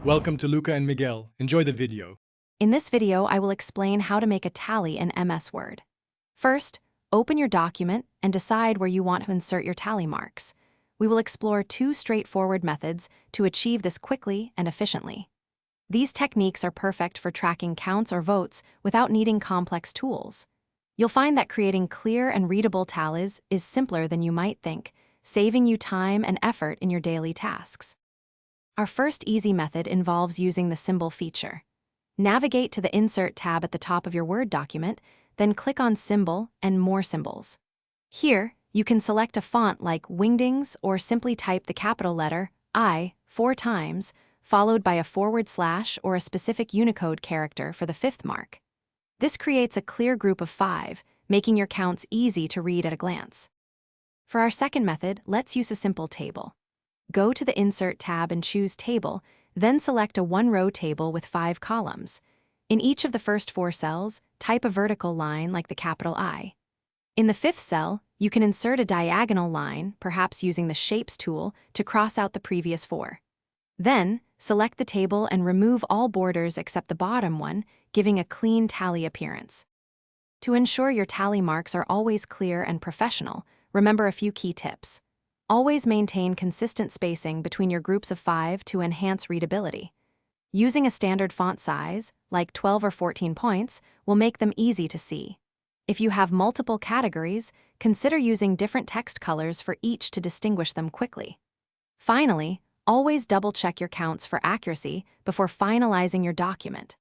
Welcome to Luca and Miguel. Enjoy the video. In this video, I will explain how to make a tally in MS Word. First, open your document and decide where you want to insert your tally marks. We will explore two straightforward methods to achieve this quickly and efficiently. These techniques are perfect for tracking counts or votes without needing complex tools. You'll find that creating clear and readable tallies is simpler than you might think, saving you time and effort in your daily tasks. Our first easy method involves using the symbol feature. Navigate to the Insert tab at the top of your Word document, then click on Symbol and More Symbols. Here, you can select a font like Wingdings or simply type the capital letter I 4 times, followed by a / or a specific Unicode character for the fifth mark. This creates a clear group of 5, making your counts easy to read at a glance. For our second method, let's use a simple table. Go to the Insert tab and choose Table, then select a one-row table with 5 columns. In each of the first 4 cells, type a vertical line like the capital I. In the 5th cell, you can insert a diagonal line, perhaps using the Shapes tool, to cross out the previous 4. Then, select the table and remove all borders except the bottom one, giving a clean tally appearance. To ensure your tally marks are always clear and professional, remember a few key tips. Always maintain consistent spacing between your groups of 5 to enhance readability. Using a standard font size, like 12 or 14 points, will make them easy to see. If you have multiple categories, consider using different text colors for each to distinguish them quickly. Finally, always double-check your counts for accuracy before finalizing your document.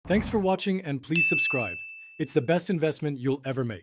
Thanks for watching and please subscribe. It's the best investment you'll ever make.